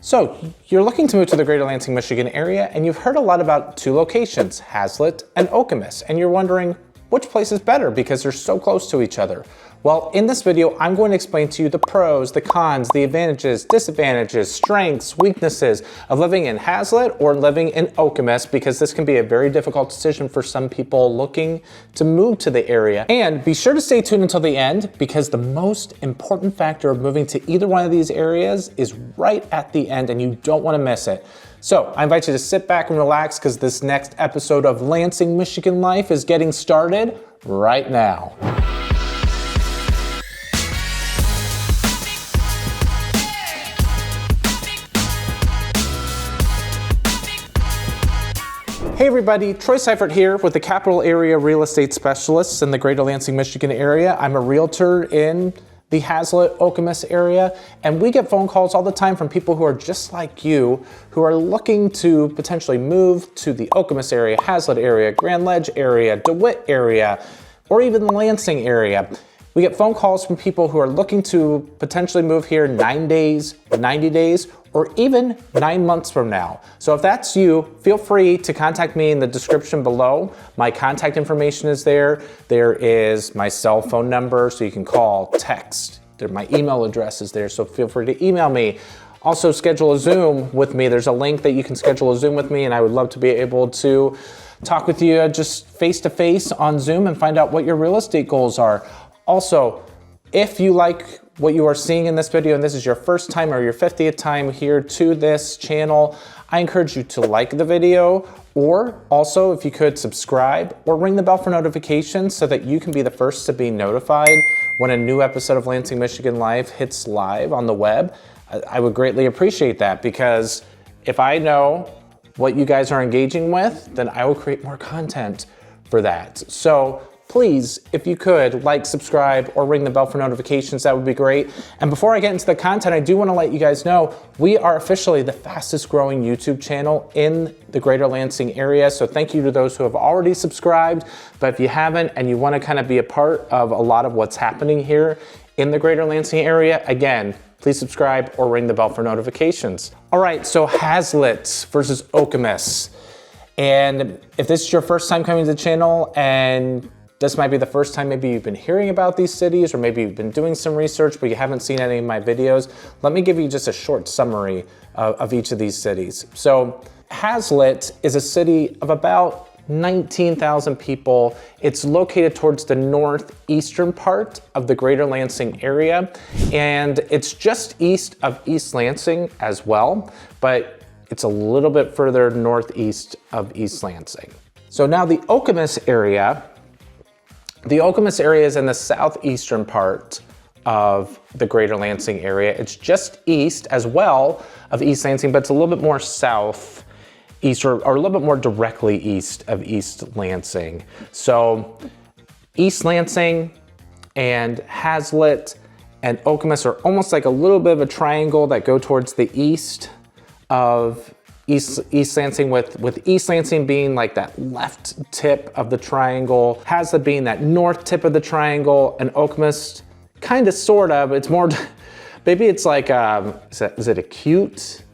So you're looking to move to the greater Lansing, Michigan area, and you've heard a lot about two locations, Haslett and Okemos, and you're wondering which place is better because they're so close to each other. Well, in this video, I'm going to explain to you the pros, the cons, the advantages, disadvantages, strengths, weaknesses of living in Haslett or living in Okemos, because this can be a very difficult decision for some people looking to move to the area. And be sure to stay tuned until the end, because the most important factor of moving to either one of these areas is right at the end, and you don't want to miss it. So I invite you to sit back and relax, because this next episode of Lansing, Michigan Life is getting started right now. Hey everybody, Troy Seifert here with the Capital Area Real Estate Specialists in the greater Lansing, Michigan area. I'm a realtor in the Haslett, Okemos area, and we get phone calls all the time from people who are just like you, who are looking to potentially move to the Okemos area, Haslett area, Grand Ledge area, DeWitt area, or even the Lansing area. We get phone calls from people who are looking to potentially move here 9 days, 90 days, or even 9 months from now. So if that's you, feel free to contact me in the description below. My contact information is there. There is my cell phone number, so you can call, text. My email address is there, so feel free to email me. Also, schedule a Zoom with me. There's a link that you can schedule a Zoom with me, and I would love to be able to talk with you just face-to-face on Zoom and find out what your real estate goals are. Also, if you like what you are seeing in this video and this is your first time or your 50th time here to this channel, I encourage you to like the video, or also if you could subscribe or ring the bell for notifications so that you can be the first to be notified when a new episode of Lansing, Michigan Live hits live on the web. I would greatly appreciate that, because if I know what you guys are engaging with, then I will create more content for that. So please, if you could, like, subscribe, or ring the bell for notifications, that would be great. And before I get into the content, I do want to let you guys know we are officially the fastest growing YouTube channel in the greater Lansing area. So thank you to those who have already subscribed. But if you haven't and you want to kind of be a part of a lot of what's happening here in the greater Lansing area, again, please subscribe or ring the bell for notifications. All right, so Haslett versus Okemos. And if this is your first time coming to the channel, and this might be the first time maybe you've been hearing about these cities, or maybe you've been doing some research but you haven't seen any of my videos, let me give you just a short summary of each of these cities. So Haslett is a city of about 19,000 people. It's located towards the northeastern part of the greater Lansing area, and it's just east of East Lansing as well, but it's a little bit further northeast of East Lansing. So now the Okemos area is in the southeastern part of the greater Lansing area. It's just east as well of East Lansing, but it's a little bit more southeast, or a little bit more directly east of East Lansing. So East Lansing and Haslett and Okemos are almost like a little bit of a triangle that go towards the east of East Lansing, with East Lansing being like that left tip of the triangle, Haslett being that north tip of the triangle, and Okemos kind of sort of, it's more, maybe it's like, is it acute?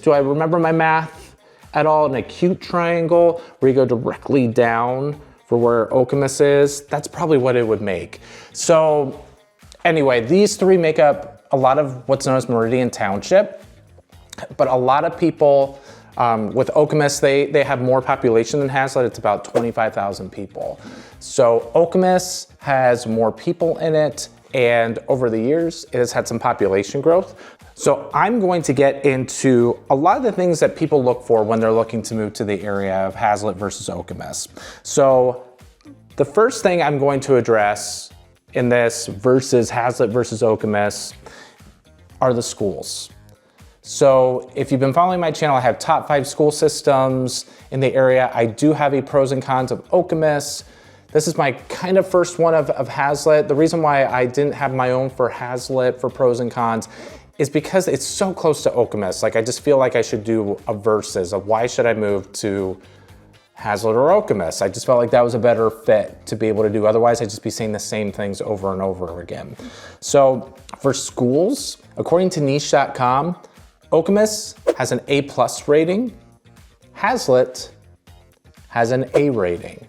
Do I remember my math at all? An acute triangle where you go directly down for where Okemos is. That's probably what it would make. So anyway, these three make up a lot of what's known as Meridian Township. But a lot of people with Okemos, they have more population than Haslett. It's about 25,000 people. So Okemos has more people in it, and over the years, it has had some population growth. So I'm going to get into a lot of the things that people look for when they're looking to move to the area of Haslett versus Okemos. So the first thing I'm going to address in this versus Haslett versus Okemos are the schools. So if you've been following my channel, I have top 5 school systems in the area. I do have a pros and cons of Okemos. This is my kind of first one of Haslett. The reason why I didn't have my own for Haslett for pros and cons is because it's so close to Okemos. Like, I just feel like I should do a versus of why should I move to Haslett or Okemos. I just felt like that was a better fit to be able to do. Otherwise, I'd just be saying the same things over and over again. So for schools, according to 𝐴_𝐿.com, Okemos has an A+ rating. Haslett has an A rating.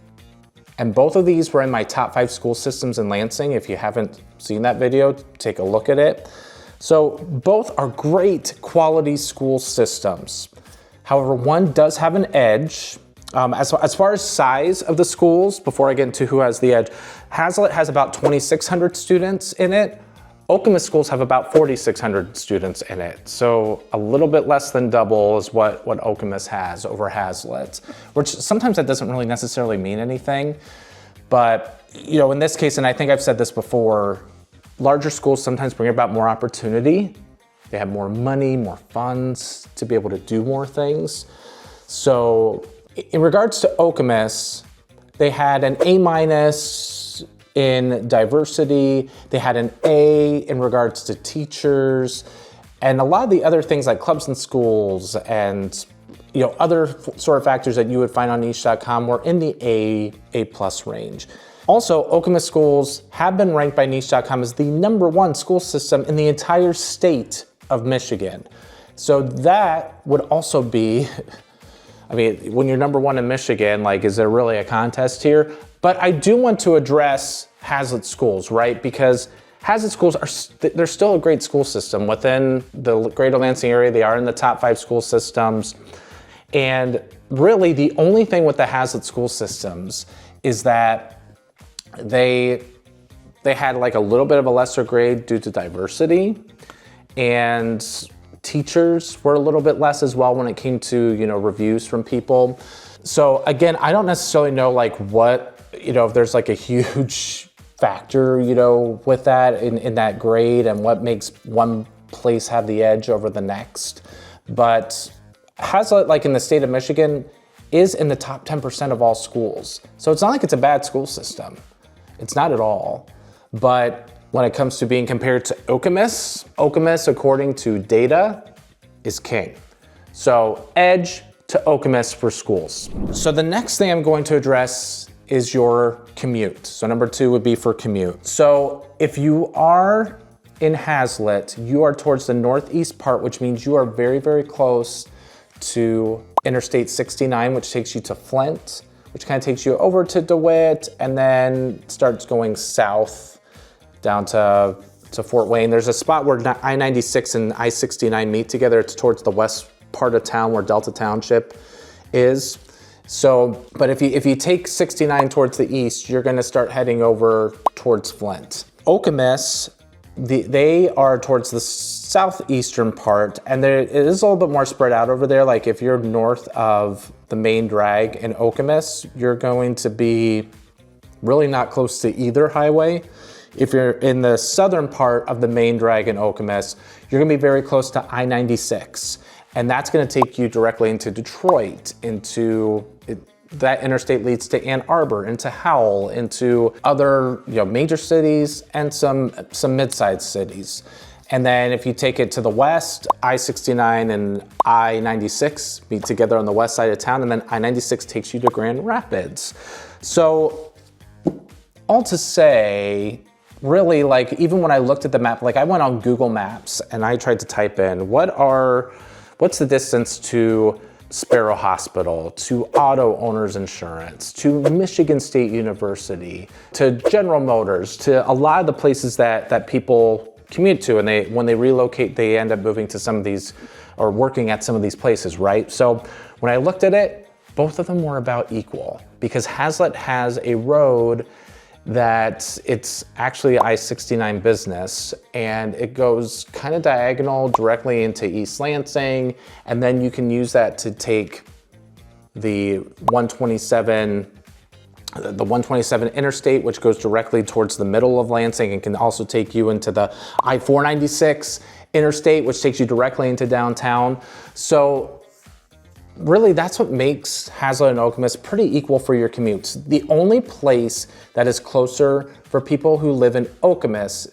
And both of these were in my top 5 school systems in Lansing. If you haven't seen that video, take a look at it. So both are great quality school systems. However, one does have an edge. As far as size of the schools, before I get into who has the edge, Haslett has about 2,600 students in it. Okemos schools have about 4,600 students in it. So a little bit less than double is what Okemos has over Haslett, which sometimes that doesn't really necessarily mean anything. But, you know, in this case, and I think I've said this before, larger schools sometimes bring about more opportunity. They have more money, more funds to be able to do more things. So in regards to Okemos, they had an A- in diversity, they had an A in regards to teachers, and a lot of the other things like clubs and schools and, you know, other sort of factors that you would find on niche.com were in the A+ range. Also, Okemos schools have been ranked by niche.com as the #1 school system in the entire state of Michigan. So that would also be, I mean, when you're #1 in Michigan, like, is there really a contest here? But I do want to address Haslett schools, right? Because Haslett schools they're still a great school system. Within the greater Lansing area, they are in the top 5 school systems. And really the only thing with the Haslett school systems is that they had like a little bit of a lesser grade due to diversity, and teachers were a little bit less as well when it came to, you know, reviews from people. So again, I don't necessarily know like what, you know, if there's like a huge factor, you know, with that in that grade and what makes one place have the edge over the next. But Haslett, like in the state of Michigan, is in the top 10% of all schools. So it's not like it's a bad school system. It's not at all. But when it comes to being compared to Okemos, according to data, is king. So edge to Okemos for schools. So the next thing I'm going to address is your commute. So #2 would be for commute. So if you are in Haslett, you are towards the northeast part, which means you are very, very close to Interstate 69, which takes you to Flint, which kind of takes you over to DeWitt, and then starts going south down to Fort Wayne. There's a spot where I-96 and I-69 meet together. It's towards the west part of town where Delta Township is. So, but if you take 69 towards the east, you're gonna start heading over towards Flint. Okemos, they are towards the southeastern part, and it is a little bit more spread out over there. Like if you're north of the main drag in Okemos, you're going to be really not close to either highway. If you're in the southern part of the main drag in Okemos, you're gonna be very close to I-96. And that's gonna take you directly into Detroit, that interstate leads to Ann Arbor, into Howell, into other, you know, major cities and some mid-sized cities. And then if you take it to the west, I-69 and I-96 meet together on the west side of town, and then I-96 takes you to Grand Rapids. So all to say, really, like, even when I looked at the map, like I went on Google Maps and I tried to type in, what's the distance to Sparrow Hospital, to Auto Owners Insurance, to Michigan State University, to General Motors, to a lot of the places that people commute to, and when they relocate, they end up moving to some of these, or working at some of these places, right? So when I looked at it, both of them were about equal, because Haslett has a road that it's actually I-69 business, and it goes kind of diagonal directly into East Lansing, and then you can use that to take the 127 interstate, which goes directly towards the middle of Lansing, and can also take you into the I-496 interstate, which takes you directly into downtown. So really, that's what makes Haslett and Okemos pretty equal for your commutes. The only place that is closer for people who live in Okemos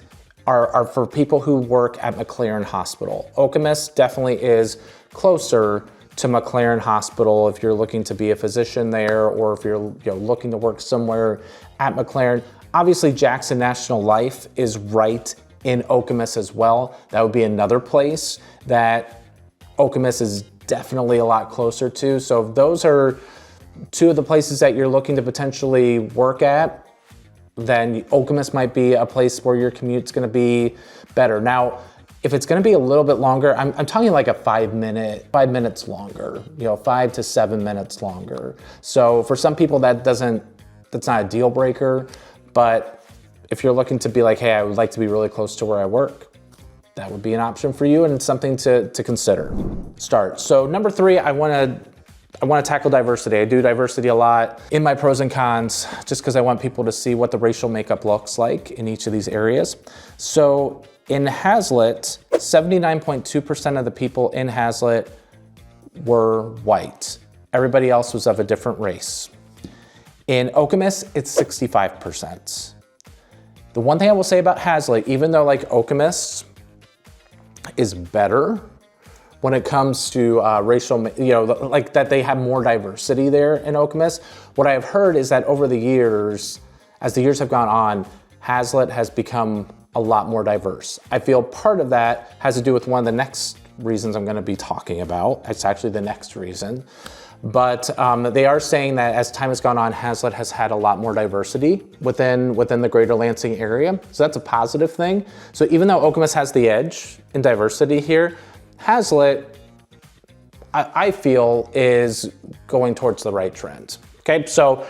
are for people who work at McLaren Hospital. Okemos definitely is closer to McLaren Hospital if you're looking to be a physician there, or if you're looking to work somewhere at McLaren. Obviously, Jackson National Life is right in Okemos as well. That would be another place that Okemos is definitely a lot closer to. So if those are two of the places that you're looking to potentially work at, then Okemos might be a place where your commute's gonna be better. Now, if it's gonna be a little bit longer, I'm talking like a 5 minutes longer, 5 to 7 minutes longer. So for some people that's not a deal breaker, but if you're looking to be like, hey, I would like to be really close to where I work, that would be an option for you and it's something to consider. So number 3, I wanna tackle diversity. I do diversity a lot in my pros and cons, just because I want people to see what the racial makeup looks like in each of these areas. So in Haslett, 79.2% of the people in Haslett were white. Everybody else was of a different race. In Okemos, it's 65%. The one thing I will say about Haslett, even though like Okemos is better when it comes to racial, like that they have more diversity there in Okemos, what I have heard is that over the years, as the years have gone on, Haslett has become a lot more diverse. I feel part of that has to do with one of the next reasons I'm gonna be talking about. It's actually the next reason. But they are saying that as time has gone on, Haslett has had a lot more diversity within the greater Lansing area. So that's a positive thing. So even though Okemos has the edge in diversity here, Haslett, I feel, is going towards the right trend. Okay, so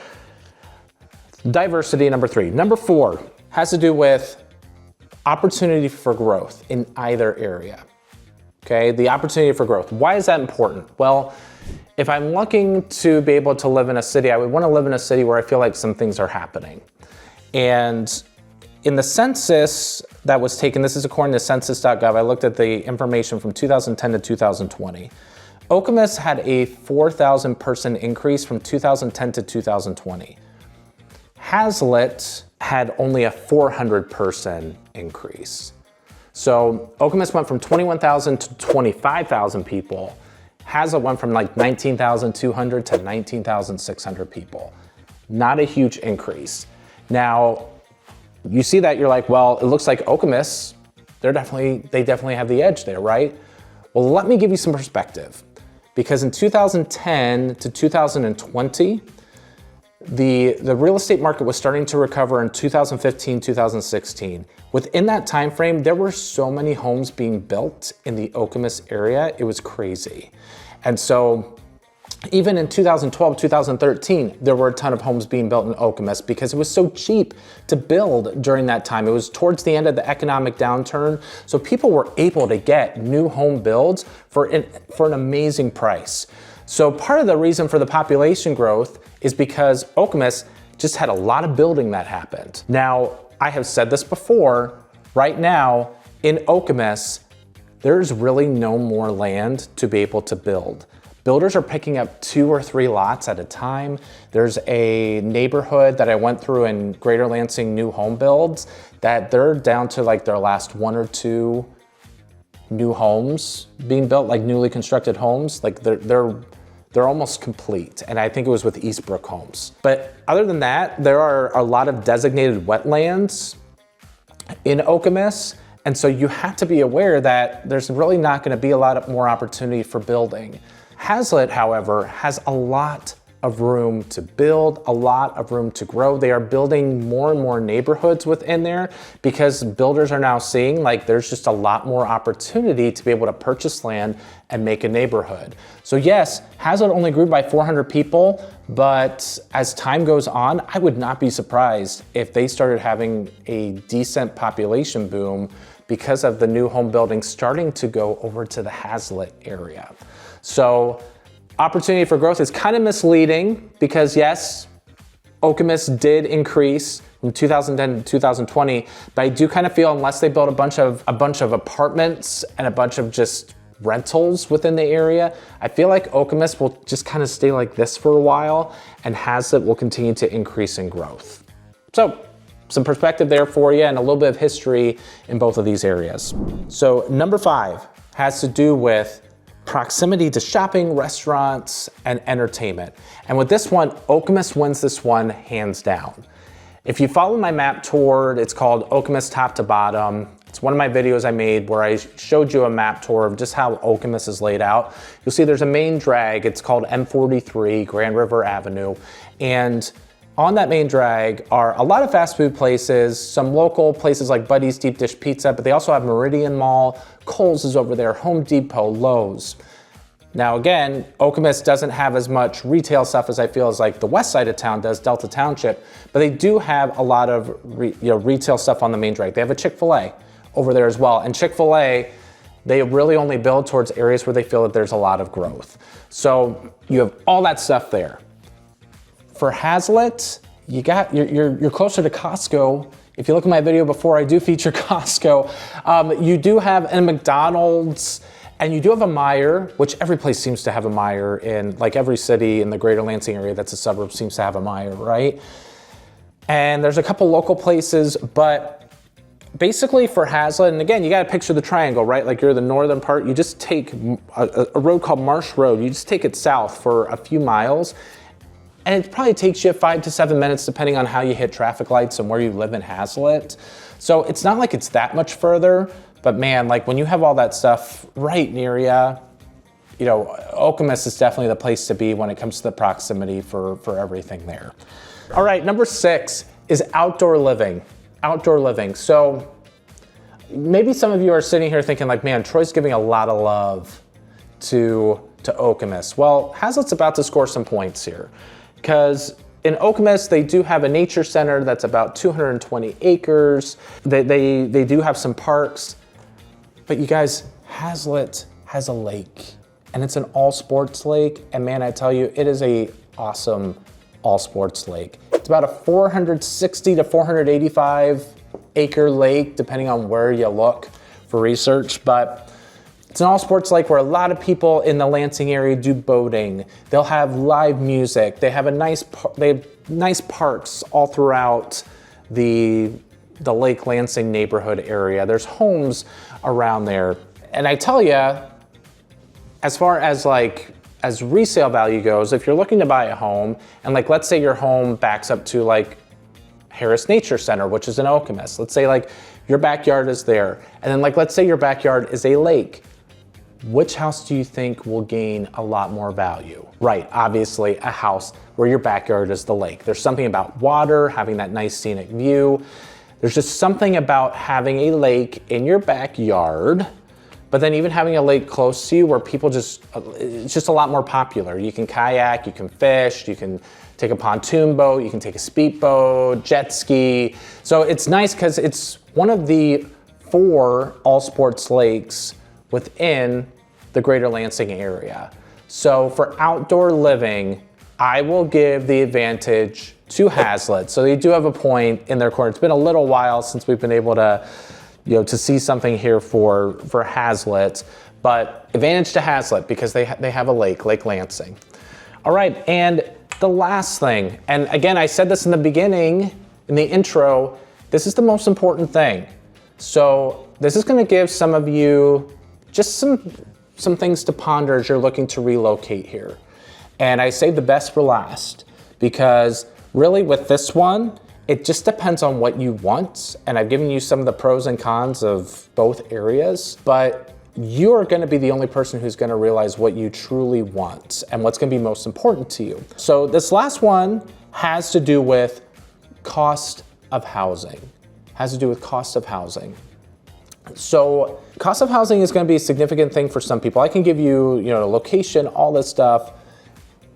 diversity, number 3. Number 4 has to do with opportunity for growth in either area. Okay, the opportunity for growth. Why is that important? Well, if I'm looking to be able to live in a city, I would want to live in a city where I feel like some things are happening. And in the census that was taken, this is according to census.gov, I looked at the information from 2010 to 2020. Okemos had a 4,000 person increase from 2010 to 2020. Haslett had only a 400 person increase. So Okemos went from 21,000 to 25,000 people. Haslett went from like 19,200 to 19,600 people. Not a huge increase. Now, you see that, you're like, well, it looks like Okemos, they definitely have the edge there, right? Well, let me give you some perspective. Because in 2010 to 2020, the real estate market was starting to recover in 2015, 2016. Within that time frame, there were so many homes being built in the Okemos area, it was crazy. And so even in 2012, 2013, there were a ton of homes being built in Okemos because it was so cheap to build during that time. It was towards the end of the economic downturn. So people were able to get new home builds for an amazing price. So part of the reason for the population growth is because Okemos just had a lot of building that happened. Now, I have said this before, right now in Okemos, there's really no more land to be able to build. Builders are picking up 2 or 3 lots at a time. There's a neighborhood that I went through in Greater Lansing new home builds that they're down to like their last 1 or 2 new homes being built, like newly constructed homes. Like they're almost complete. And I think it was with Eastbrook Homes. But other than that, there are a lot of designated wetlands in Okemos. And so you have to be aware that there's really not gonna be a lot more opportunity for building. Haslett, however, has a lot of room to build, a lot of room to grow. They are building more and more neighborhoods within there because builders are now seeing like there's just a lot more opportunity to be able to purchase land and make a neighborhood. So yes, Haslett only grew by 400 people, but as time goes on, I would not be surprised if they started having a decent population boom because of the new home building starting to go over to the Haslett area. So opportunity for growth is kind of misleading because yes, Okemos did increase from 2010 to 2020, but I do kind of feel unless they build a bunch of apartments and a bunch of just rentals within the area, I feel like Okemos will just kind of stay like this for a while and Haslett will continue to increase in growth. So some perspective there for you and a little bit of history in both of these areas. So number 5 has to do with proximity to shopping, restaurants, and entertainment. And with this one, Okemos wins this one hands down. If you follow my map toward, it's called Okemos top to bottom. It's one of my videos I made where I showed you a map tour of just how Okemos is laid out. You'll see there's a main drag. It's called M43, Grand River Avenue. And on that main drag are a lot of fast food places, some local places like Buddy's Deep Dish Pizza, but they also have Meridian Mall, Kohl's is over there, Home Depot, Lowe's. Now again, Okemos doesn't have as much retail stuff as I feel as like the west side of town does, Delta Township, but they do have a lot of retail stuff on the main drag. They have a Chick-fil-A over there as well. And Chick-fil-A, they really only build towards areas where they feel that there's a lot of growth. So you have all that stuff there. For Haslett, you're closer to Costco. If you look at my video before, I do feature Costco. You do have a McDonald's, and you do have a Meijer, which every place seems to have a Meijer in, like every city in the greater Lansing area that's a suburb seems to have a Meijer, right? And there's a couple local places, but basically for Haslett, and again, you gotta picture the triangle, right? Like you're the northern part, you just take a road called Marsh Road, you just take it south for a few miles, and it probably takes you 5 to 7 minutes depending on how you hit traffic lights and where you live in Haslett. So it's not like it's that much further, but man, like when you have all that stuff right near you know, Okemos is definitely the place to be when it comes to the proximity for everything there. All right, number 6 is outdoor living. Outdoor living. So maybe some of you are sitting here thinking like, man, Troy's giving a lot of love to Okemos. Well, Haslett's about to score some points here because in Okemos, they do have a nature center that's about 220 acres. They do have some parks, but you guys, Haslett has a lake and it's an all sports lake. And man, I tell you, it is a awesome all sports lake. It's about a 460 to 485 acre lake, depending on where you look for research, but it's an all sports lake where a lot of people in the Lansing area do boating. They'll have live music. They have they have nice parks all throughout the Lake Lansing neighborhood area. There's homes around there. And I tell you, as far as as resale value goes, if you're looking to buy a home and like, let's say your home backs up to like Harris Nature Center, which is in Okemos. Let's say like your backyard is there. And then like, let's say your backyard is a lake. Which house do you think will gain a lot more value? Right, obviously a house where your backyard is the lake. There's something about water, having that nice scenic view. There's just something about having a lake in your backyard, but then even having a lake close to you where people it's just a lot more popular. You can kayak, you can fish, you can take a pontoon boat, you can take a speedboat, jet ski. So it's nice because it's one of the 4 all sports lakes within the greater Lansing area. So for outdoor living, I will give the advantage to Haslett. So they do have a point in their corner. It's been a little while since we've been able to, to see something here for Haslett, but advantage to Haslett because they have a lake, Lake Lansing. All right, and the last thing, and again, I said this in the beginning, in the intro, this is the most important thing. So this is gonna give some of you just some things to ponder as you're looking to relocate here. And I say the best for last because really with this one, it just depends on what you want. And I've given you some of the pros and cons of both areas, but you are gonna be the only person who's gonna realize what you truly want and what's gonna be most important to you. So this last one has to do with cost of housing. So cost of housing is gonna be a significant thing for some people. I can give you, location, all this stuff,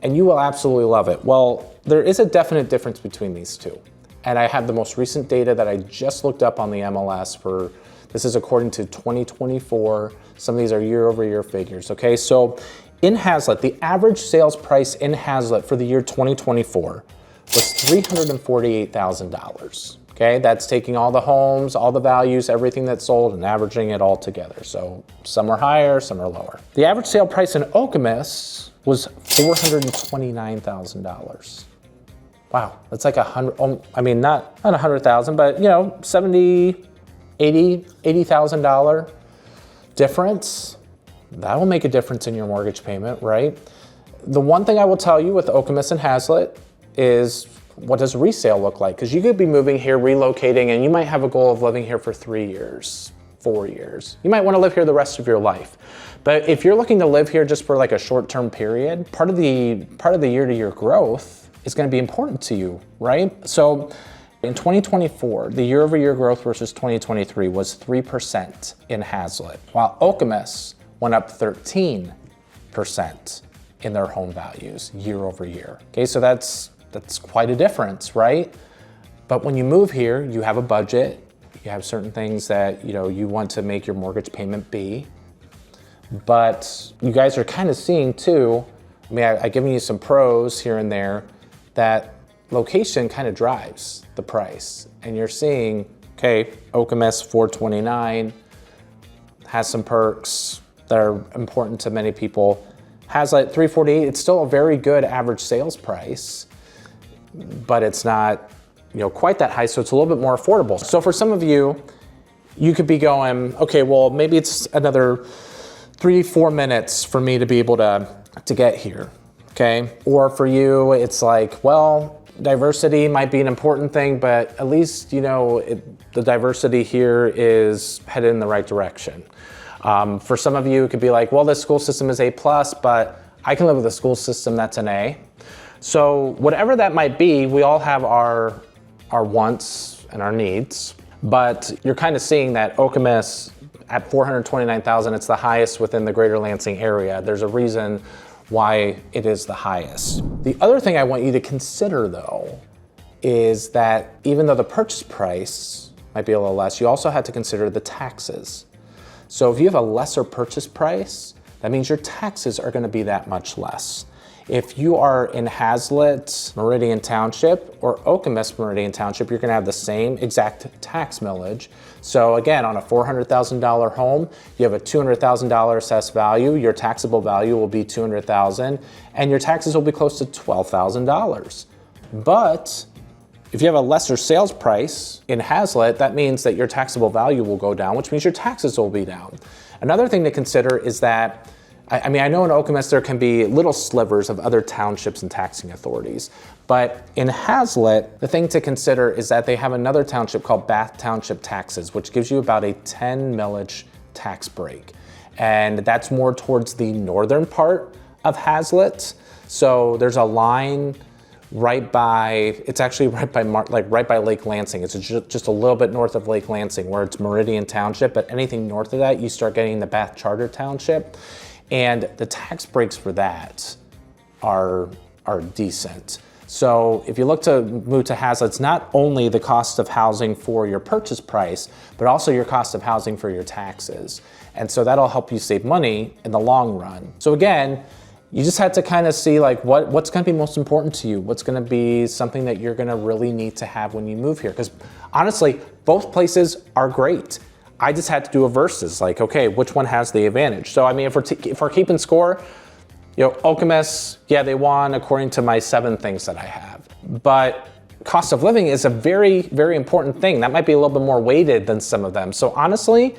and you will absolutely love it. Well, there is a definite difference between these two. And I have the most recent data that I just looked up on the MLS this is according to 2024. Some of these are year over year figures, okay? So in Haslett, the average sales price in Haslett for the year 2024 was $348,000. Okay, that's taking all the homes, all the values, everything that's sold and averaging it all together. So some are higher, some are lower. The average sale price in Okemos was $429,000. Wow, that's like not 100,000, but $70,000, $80,000 difference. That will make a difference in your mortgage payment, right? The one thing I will tell you with Okemos and Haslett is what does resale look like? Because you could be moving here, relocating, and you might have a goal of living here for 3 years. 4 years. You might want to live here the rest of your life. But if you're looking to live here just for like a short-term period, part of the year-to-year growth is going to be important to you, right? So in 2024, the year-over-year growth versus 2023 was 3% in Haslett, while Okemos went up 13% in their home values year over year. Okay, so that's quite a difference, right? But when you move here, you have a budget, you have certain things that you want to make your mortgage payment be. But you guys are kind of seeing too, I mean, I've given you some pros here and there, that location kind of drives the price. And you're seeing, okay, Okemos 429 has some perks that are important to many people. Haslett 348, it's still a very good average sales price, but it's not quite that high, so it's a little bit more affordable. So for some of you, you could be going, okay, well, maybe it's another 3-4 minutes for me to be able to get here, okay? Or for you, it's like, well, diversity might be an important thing, but at least, the diversity here is headed in the right direction. For some of you, it could be like, well, this school system is A+, but I can live with a school system that's an A. So whatever that might be, we all have our wants and our needs, but you're kind of seeing that Okemos at $429,000, it's the highest within the greater Lansing area. There's a reason why it is the highest. The other thing I want you to consider though, is that even though the purchase price might be a little less, you also have to consider the taxes. So if you have a lesser purchase price, that means your taxes are going to be that much less. If you are in Haslett Meridian Township or Okemos Meridian Township, you're going to have the same exact tax millage. So again, on a $400,000 home, you have a $200,000 assessed value, your taxable value will be $200,000, and your taxes will be close to $12,000. But if you have a lesser sales price in Haslett, that means that your taxable value will go down, which means your taxes will be down. Another thing to consider is that, I know in Okemos there can be little slivers of other townships and taxing authorities, but in Haslett, the thing to consider is that they have another township called Bath Township Taxes, which gives you about a 10 millage tax break. And that's more towards the northern part of Haslett. So there's a line it's actually right by Lake Lansing. It's just a little bit north of Lake Lansing where it's Meridian Township, but anything north of that, you start getting the Bath Charter Township. And the tax breaks for that are decent. So if you look to move to Haslett, it's not only the cost of housing for your purchase price, but also your cost of housing for your taxes. And so that'll help you save money in the long run. So again, you just had to kind of see like what's going to be most important to you, what's going to be something that you're going to really need to have when you move here. Because honestly, both places are great. I just had to do a versus, like, okay, which one has the advantage? So I mean, if we're keeping score, Okemos, yeah, they won according to my 7 things that I have. But cost of living is a very, very important thing. That might be a little bit more weighted than some of them. So honestly,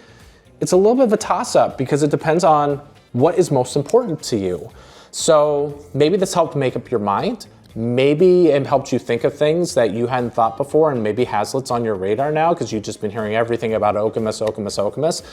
it's a little bit of a toss-up because it depends on what is most important to you. So maybe this helped make up your mind. Maybe it helped you think of things that you hadn't thought before, and maybe Haslett's on your radar now because you've just been hearing everything about Okemos.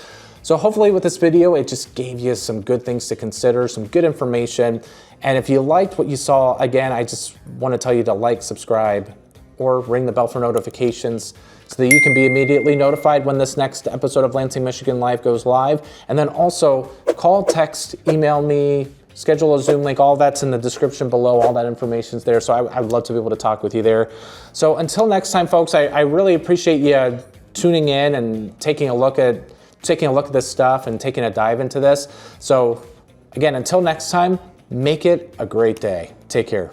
So hopefully with this video, it just gave you some good things to consider, some good information. And if you liked what you saw, again, I just want to tell you to like, subscribe, or ring the bell for notifications so that you can be immediately notified when this next episode of Lansing, Michigan Live goes live. And then also call, text, email me, schedule a Zoom link, all that's in the description below, all that information's there. So I would love to be able to talk with you there. So until next time, folks, I really appreciate you tuning in and taking a look at this stuff and taking a dive into this. So again, until next time, make it a great day. Take care.